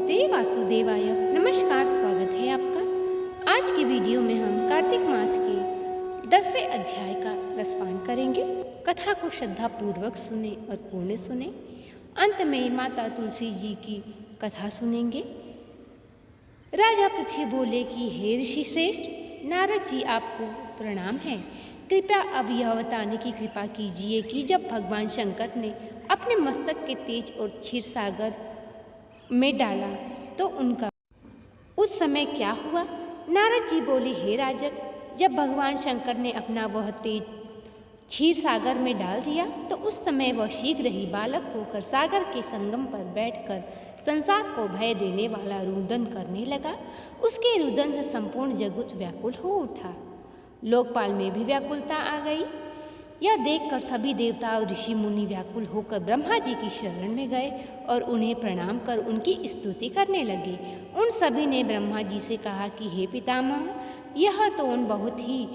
भगवते वासुदेवाय। नमस्कार, स्वागत है आपका। आज की वीडियो में हम कार्तिक मास के 10वें अध्याय का रसपान करेंगे। कथा को श्रद्धा पूर्वक सुने और पूर्ण सुने। अंत में माता तुलसी जी की कथा सुनेंगे। राजा पृथ्वी बोले कि हे ऋषि श्रेष्ठ, नारद जी आपको प्रणाम है। कृपया अब यह बताने की कृपा कीजिए कि जब भगवान शंकर ने अपने मस्तक के तेज और क्षीर सागर में डाला तो उनका उस समय क्या हुआ। नारद जी बोले, हे राजन, जब भगवान शंकर ने अपना वह तेज क्षीर सागर में डाल दिया तो उस समय वह शीघ्र ही बालक होकर सागर के संगम पर बैठकर संसार को भय देने वाला रुदन करने लगा। उसके रुदन से संपूर्ण जगत व्याकुल हो उठा। लोकपाल में भी व्याकुलता आ गई। यह देखकर सभी देवता और ऋषि मुनि व्याकुल होकर ब्रह्मा जी की शरण में गए और उन्हें प्रणाम कर उनकी स्तुति करने लगे। उन सभी ने ब्रह्मा जी से कहा कि हे पितामह, यह तो उन बहुत ही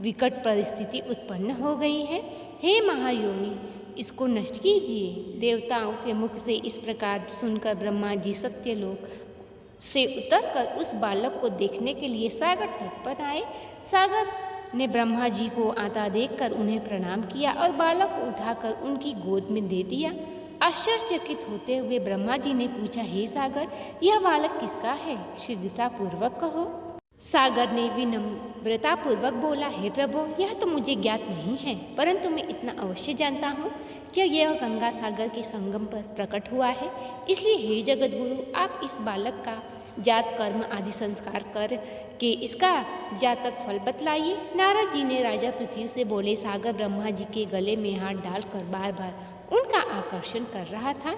विकट परिस्थिति उत्पन्न हो गई है। हे महायोनि, इसको नष्ट कीजिए। देवताओं के मुख से इस प्रकार सुनकर ब्रह्मा जी सत्यलोक से उतरकर उस बालक को देखने के लिए सागर तट पर आए। सागर ने ब्रह्मा जी को आता देखकर उन्हें प्रणाम किया और बालक को उठाकर उनकी गोद में दे दिया। आश्चर्यचकित होते हुए ब्रह्मा जी ने पूछा, हे सागर, यह बालक किसका है? शीघ्रता पूर्वक कहो। सागर ने विनम्रता पूर्वक बोला, हे प्रभु, यह तो मुझे ज्ञात नहीं है, परंतु मैं इतना अवश्य जानता हूँ कि यह गंगा सागर के संगम पर प्रकट हुआ है। इसलिए हे जगत गुरु, आप इस बालक का जात कर्म आदि संस्कार कर के इसका जातक फल बतलाइए। नारद जी ने राजा पृथ्वी से बोले, सागर ब्रह्मा जी के गले में हाथ डालकर बार बार उनका आकर्षण कर रहा था।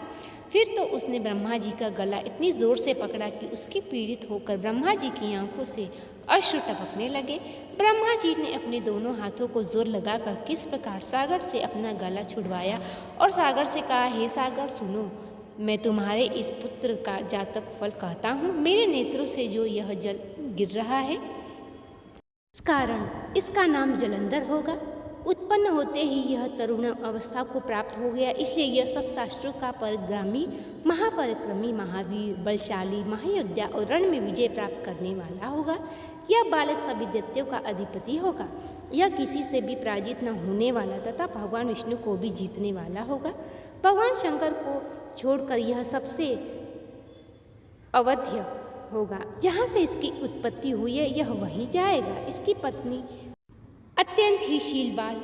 फिर तो उसने ब्रह्मा जी का गला इतनी जोर से पकड़ा कि उसकी पीड़ित होकर ब्रह्मा जी की आंखों से अश्रु टपकने लगे। ब्रह्मा जी ने अपने दोनों हाथों को जोर लगाकर किस प्रकार सागर से अपना गला छुड़वाया और सागर से कहा, हे सागर सुनो, मैं तुम्हारे इस पुत्र का जातक फल कहता हूँ। मेरे नेत्रों से जो यह जल गिर रहा है, इस कारण इसका नाम जलंधर होगा। उत्पन्न होते ही यह तरुण अवस्था को प्राप्त हो गया, इसलिए यह सब शास्त्रों का परग्रामी, महापरिक्रमी, महावीर, बलशाली, महायोद्धा और रण में विजय प्राप्त करने वाला होगा। यह बालक सभी दैत्यों का अधिपति होगा। यह किसी से भी पराजित न होने वाला तथा भगवान विष्णु को भी जीतने वाला होगा। भगवान शंकर को छोड़कर यह सबसे अवध्य होगा। जहाँ से इसकी उत्पत्ति हुई है, यह वहीं जाएगा। इसकी पत्नी अत्यंत ही शीलवान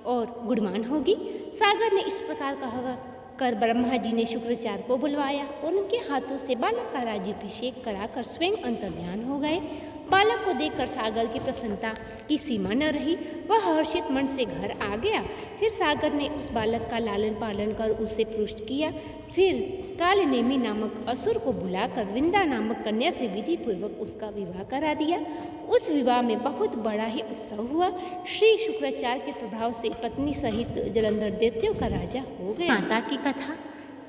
और गुणवान होगी। सागर ने इस प्रकार कहा कर ब्रह्मा जी ने शुक्राचार्य को बुलवाया और उनके हाथों से बालक का राज्याभिषेक कराकर स्वयं अंतर्ध्यान हो गए। बालक को देखकर सागर की प्रसन्नता की सीमा न रही। वह हर्षित मन से घर आ गया। फिर सागर ने उस बालक का लालन पालन कर उसे पुष्ट किया। फिर कालनेमी नामक असुर को बुलाकर विंदा नामक कन्या से विधि पूर्वक उसका विवाह करा दिया। उस विवाह में बहुत बड़ा ही उत्सव हुआ। श्री शुक्राचार्य के प्रभाव से पत्नी सहित जलंधर दैत्यों का राजा हो गया। माता की कथा।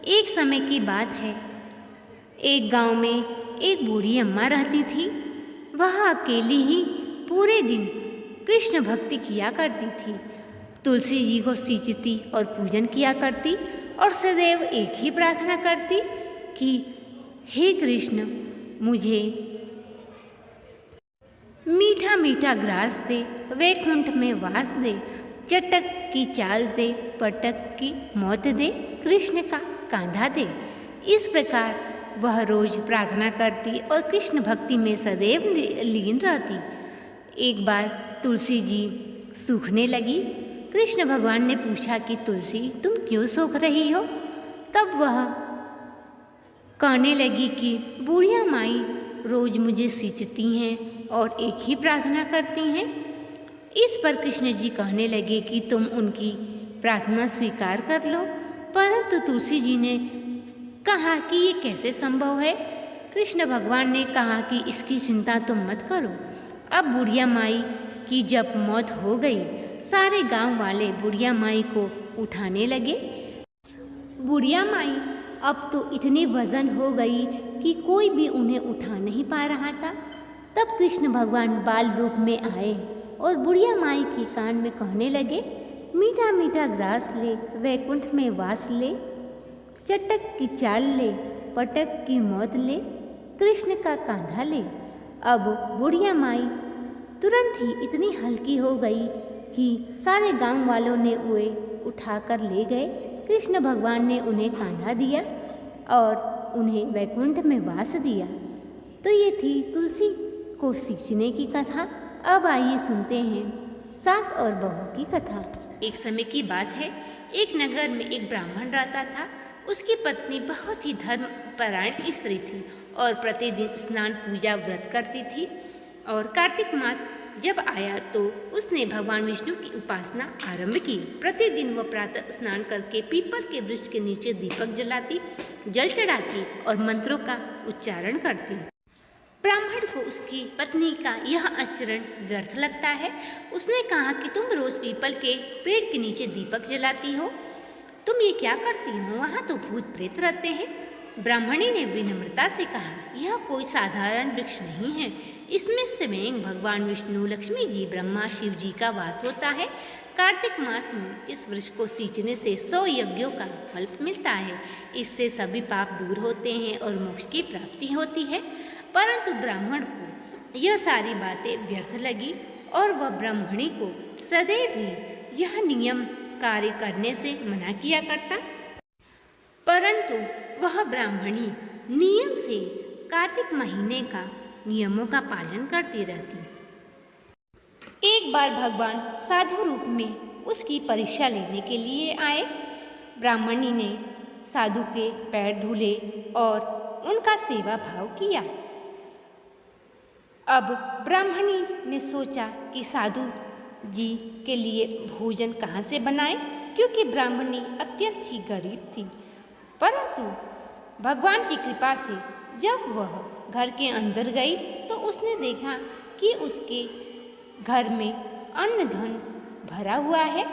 एक समय की बात है, एक गांव में एक बूढ़ी अम्मा रहती थी। वह अकेली ही पूरे दिन कृष्ण भक्ति किया करती थी। तुलसी जी को सींचती और पूजन किया करती और सदैव एक ही प्रार्थना करती कि हे कृष्ण, मुझे मीठा मीठा ग्रास दे, वैकुंठ में वास दे, चटक की चाल दे, पटक की मौत दे, कृष्ण का कांधा दे। इस प्रकार वह रोज प्रार्थना करती और कृष्ण भक्ति में सदैव लीन रहती। एक बार तुलसी जी सूखने लगी। कृष्ण भगवान ने पूछा कि तुलसी, तुम क्यों सूख रही हो? तब वह कहने लगी कि बूढ़िया माई रोज मुझे सींचती हैं और एक ही प्रार्थना करती हैं। इस पर कृष्ण जी कहने लगे कि तुम उनकी प्रार्थना स्वीकार कर लो। परंतु तुलसी जी ने कहा कि ये कैसे संभव है? कृष्ण भगवान ने कहा कि इसकी चिंता तुम मत करो। अब बुढ़िया माई की जब मौत हो गई, सारे गांव वाले बुढ़िया माई को उठाने लगे। बुढ़िया माई अब तो इतनी वजन हो गई कि कोई भी उन्हें उठा नहीं पा रहा था। तब कृष्ण भगवान बाल रूप में आए और बुढ़िया माई के कान में कहने लगे, मीठा मीठा ग्रास ले, वैकुंठ में वास ले, चटक की चाल ले, पटक की मौत ले, कृष्ण का कांधा ले। अब बुढ़िया माई तुरंत ही इतनी हल्की हो गई कि सारे गांव वालों ने उन्हें उठाकर ले गए। कृष्ण भगवान ने उन्हें कांधा दिया और उन्हें वैकुंठ में वास दिया। तो ये थी तुलसी को सींचने की कथा। अब आइए सुनते हैं सास और बहू की कथा। एक समय की बात है, एक नगर में एक ब्राह्मण रहता था। उसकी पत्नी बहुत ही धर्मपरायण स्त्री थी और प्रतिदिन स्नान पूजा व्रत करती थी। और कार्तिक मास जब आया तो उसने भगवान विष्णु की उपासना आरंभ की। प्रतिदिन वह प्रातः स्नान करके पीपल के वृक्ष के नीचे दीपक जलाती, जल चढ़ाती और मंत्रों का उच्चारण करती। ब्राह्मण को उसकी पत्नी का यह आचरण व्यर्थ लगता है। उसने कहा कि तुम रोज पीपल के पेड़ के नीचे दीपक जलाती हो, तुम ये क्या करती हो? वहाँ तो भूत प्रेत रहते हैं। ब्राह्मणी ने विनम्रता से कहा, यह कोई साधारण वृक्ष नहीं है, इसमें स्वयं भगवान विष्णु, लक्ष्मी जी, ब्रह्मा, शिव जी का वास होता है। कार्तिक मास में इस वृक्ष को सींचने से 100 यज्ञों का फल मिलता है। इससे सभी पाप दूर होते हैं और मोक्ष की प्राप्ति होती है। परंतु ब्राह्मण को यह सारी बातें व्यर्थ लगी और वह ब्राह्मणी को सदैव ही यह नियम कार्य करने से मना किया करता। परंतु वह ब्राह्मणी नियम से कार्तिक महीने का नियमों का पालन करती रहती। एक बार भगवान साधु रूप में उसकी परीक्षा लेने के लिए आए। ब्राह्मणी ने साधु के पैर धुले और उनका सेवा भाव किया। अब ब्राह्मणी ने सोचा कि साधु जी के लिए भोजन कहाँ से बनाए, क्योंकि ब्राह्मणी अत्यंत ही गरीब थी। परंतु भगवान की कृपा से जब वह घर के अंदर गई तो उसने देखा कि उसके घर में अन्न धन भरा हुआ है।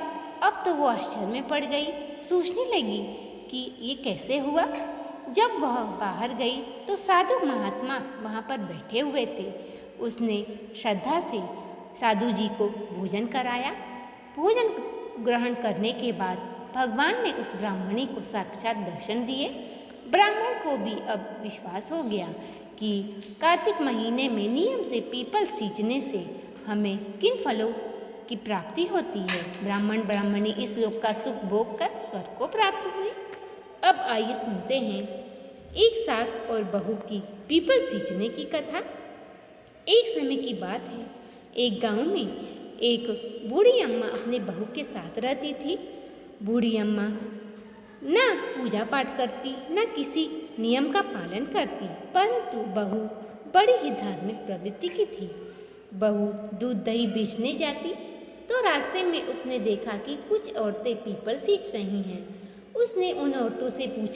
अब तो वो आश्चर्य में पड़ गई, सोचने लगी कि ये कैसे हुआ। जब वह बाहर गई तो साधु महात्मा वहाँ पर बैठे हुए थे। उसने श्रद्धा से साधु जी को भोजन कराया। भोजन ग्रहण करने के बाद भगवान ने उस ब्राह्मणी को साक्षात दर्शन दिए। ब्राह्मण को भी अब विश्वास हो गया कि कार्तिक महीने में नियम से पीपल सींचने से हमें किन फलों की प्राप्ति होती है। ब्राह्मण ब्राह्मणी इस लोक का सुख भोग कर स्वर्ग को प्राप्त हुए। अब आइए सुनते हैं एक सास और बहू की पीपल सींचने की कथा। एक समय की बात है, एक गांव में एक बूढ़ी अम्मा अपने बहू के साथ रहती थी। बूढ़ी अम्मा न पूजा पाठ करती, न किसी नियम का पालन करती, परंतु बहू बड़ी ही धार्मिक प्रवृत्ति की थी। बहू दूध दही बेचने जाती तो रास्ते में उसने देखा कि कुछ औरतें पीपल सींच रही हैं। उसने उन औरतों से पूछा,